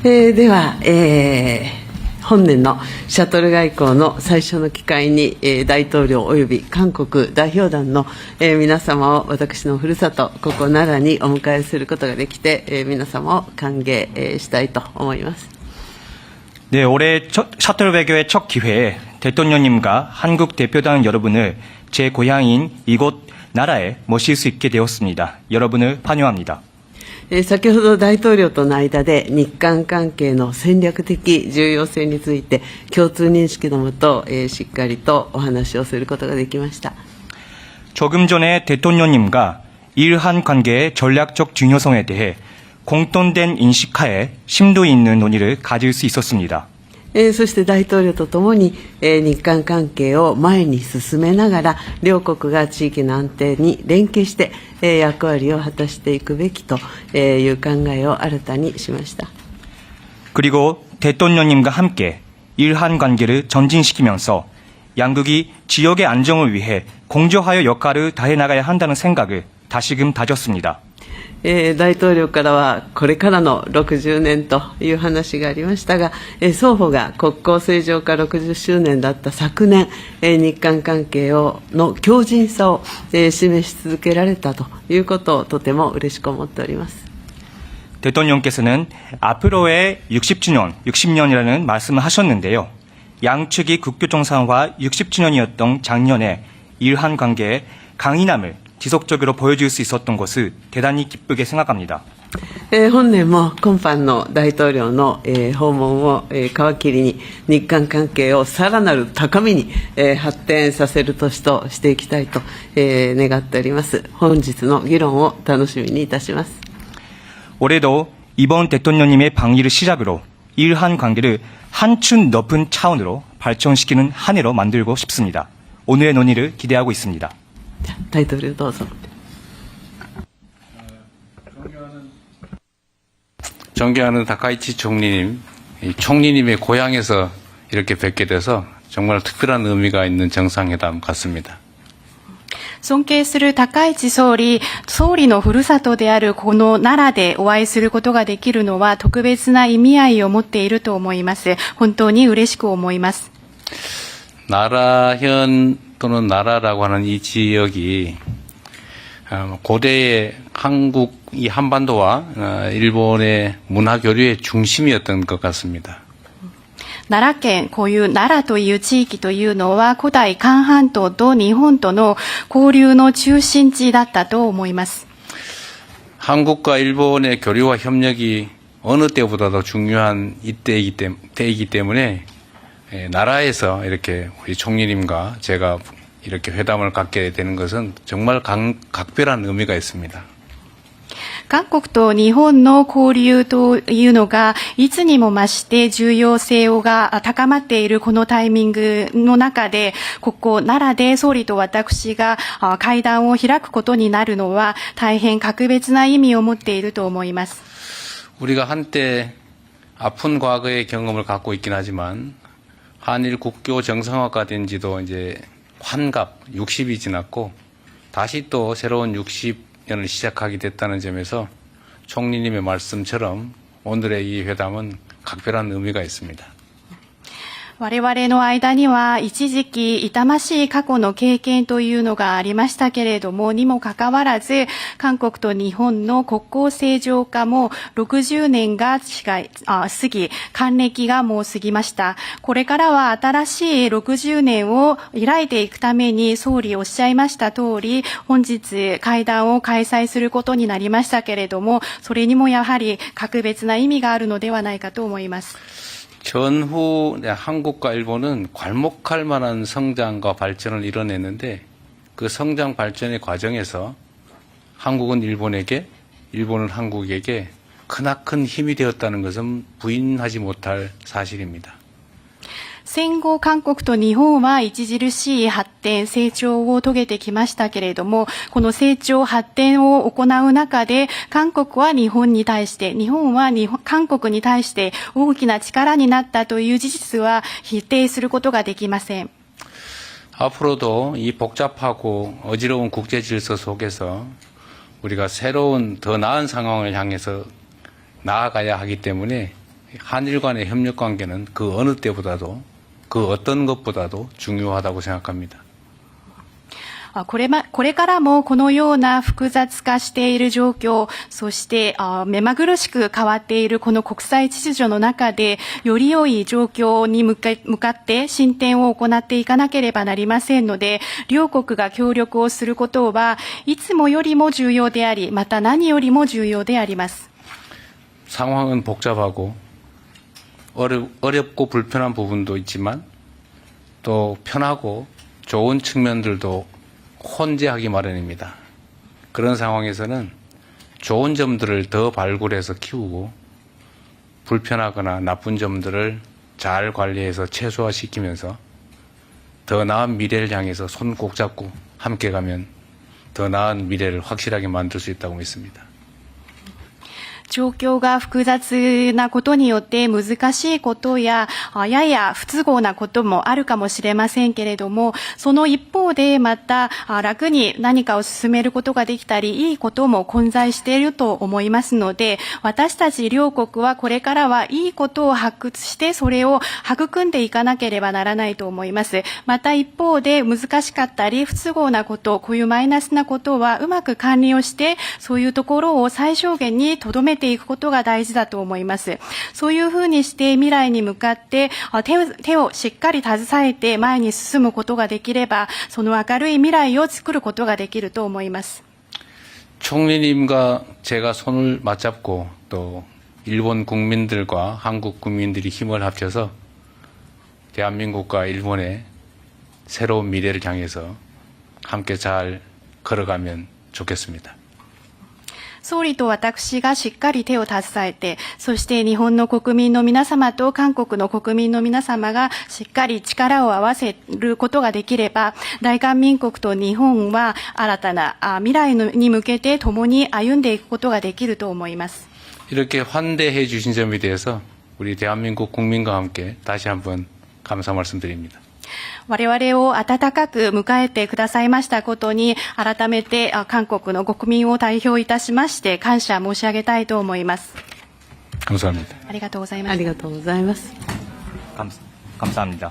では、本年のシャトル外交の最初の機会に、大統領及び韓国代表団の、皆様を私のふるさと、ここ奈良にお迎えすることができて、皆様を歓迎、したいと思います。 네, 올해 셔틀 외교의 첫 기회에 대통령님과 한국 대표단 여러분을 제 고향인 이곳 나라에 모실 수 있게 되었습니다. 여러분을 환영합니다. 先ほど大統領との間で日韓関係の戦略的重要性について共通認識のもと、しっかりとお話をすることができました。 조금 전에 대통령님과 일한 관계의 전략적 중요성에 대해 공통된 인식하에 심도 있는 논의를 가질 수 있었습니다. そして大統領とともに、日韓関係を前に進めながら両国が地域の安定に連携して、役割を果たしていくべきという考えを新たにしました。 그리고 대통령님과 함께 일한 관계를 전진시키면서 양국이 지역의 안정을 위해 공조하여 역할을 다해 나가야 한다는 생각을 다시금 다졌습니다. 大統領からはこれからの60年という話がありましたが、双方が国交正常化60周年だった昨年、日韓関係の強靭さを示し続けられたということをとても嬉しく思っております。 대통령께서는 앞으로의 60년이라는 말씀을 하셨는데요. 양측이 국교 정상화 60주년이었던 작년에 일한 관계의 강인함을 지속적으로 보여줄 수 있었던 것을 대단히 기쁘게 생각합니다. 本年も今般の大統領の、訪問を、皮切りに日韓関係をさらなる高みに、発展させる年としていきたいと、願っております。本日の議論を楽しみにいたします。 올해도 이번 대통령님의 방위를 시작으로 일한 관계를 한층 높은 차원으로 발전시키는 한 해로 만들고 싶습니다. 오늘의 논의를 기대하고 있습니다. 大統領どうぞ。 존경하는 다카이치 총리님, 총리님의 고향에서 이렇게 뵙게 돼서 정말 특별한 의미가 있는 정상회담 같습니다. 尊敬する高市総理のふるさとであるこの奈良でお会いすることができるのは特別な意味合いを持っていると思います。本当に嬉しく思います。 나라현 또는 나라라고 하는 이 지역이 고대의 한국 이 한반도와 일본의 문화 교류의 중심이었던 것 같습니다. 奈良県、こういう奈良という地域というのは古代韓半島と日本との交流の中心地だったと思います。 한국과 일본의 교류와 협력이 어느 때보다도 중요한 때이기 때문에 나라에서 이렇게 우리 총리님과 제가 이렇게 회담을 갖게 되는 것은 정말 각별한 의미가 있습니다. 韓国と日本の交流というのがいつにも増して重要性が高まっているこのタイミングの中で、ここ奈良で総理と私が会談を開くことになるのは大変格別な意味を持っていると思います。 우리가 한때 아픈 과거의 경험을 갖고 있긴 하지만 한일 국교 정상화가 된 지도 이제 환갑 60이 지났고 다시 또 새로운 60년을 시작하게 됐다는 점에서 총리님의 말씀처럼 오늘의 이 회담은 각별한 의미가 있습니다. 我々の間には一時期痛ましい過去の経験というのがありましたけれども、にもかかわらず韓国と日本の国交正常化も60年が過ぎ、還暦がもう過ぎました。これからは新しい60年を開いていくために総理おっしゃいました通り、本日会談を開催することになりましたけれども、それにもやはり格別な意味があるのではないかと思います。 전후 한국과 일본은 괄목할 만한 성장과 발전을 이뤄냈는데 그 성장 발전의 과정에서 한국은 일본에게, 일본은 한국에게 크나큰 힘이 되었다는 것은 부인하지 못할 사실입니다. 戦後韓国と日本は著しい発展、成長を遂げてきましたけれども、この成長、発展を行う中で、韓国は日本に対して、日本は韓国に対して大きな力になったという事実は否定することができません。 앞으로도 이 복잡하고 어지러운 국제 질서 속에서 우리가 새로운 더 나은 상황을 향해서 나아가야 하기 때문에 한일 간의 협력 관계는 그 어느 때보다도 그 어떤 것보다도 중요하다고 생각합니다. これからもこのような複雑化している状況、そして目まぐるしく変わっているこの国際秩序の中で、より良い状況に向かって進展を行っていかなければなりませんので、両国が協力をすることはいつもよりも重要であり、また何よりも重要であります。 상황은 복잡하고 어렵고 불편한 부분도 있지만 또 편하고 좋은 측면들도 혼재하기 마련입니다. 그런 상황에서는 좋은 점들을 더 발굴해서 키우고 불편하거나 나쁜 점들을 잘 관리해서 최소화시키면서 더 나은 미래를 향해서 손 꼭 잡고 함께 가면 더 나은 미래를 확실하게 만들 수 있다고 믿습니다. 状況が複雑なことによって難しいことや、やや不都合なこともあるかもしれませんけれども、その一方でまた楽に何かを進めることができたり、いいことも混在していると思いますので、私たち両国はこれからはいいことを発掘して、それを育んでいかなければならないと思います。また一方で難しかったり、不都合なこと、こういうマイナスなことはうまく管理をして、そういうところを最小限に留めていくことが大事だと思います。そういうふうにして未来に向かって手をしっかり携えて前に進むことができれば、その明るい未来を作ることができると思います。 총리님과 제가 손을 맞잡고 또 일본 국민들과 한국 국민들이 힘을 합쳐서 대한민국과 일본의 새로운 미래를 향해서 함께 잘 걸어가면 좋겠습니다. 総理と私がしっかり手を携えて、そして日本の国民の皆様と韓国の国民の皆様がしっかり力を合わせることができれば、大韓民国と日本は新たな未来に向けて共に歩んでいくことができると思います。 이렇게 환대해 주신 점에 대해서 우리 대한민국 국민과 함께 다시 한번 감사 말씀드립니다. 我々を温かく迎えてくださいましたことに、改めて韓国の国民を代表いたしまして感謝申し上げたいと思います。 감사합니다. ありがとうございました。ありがとうございます。 감사합니다.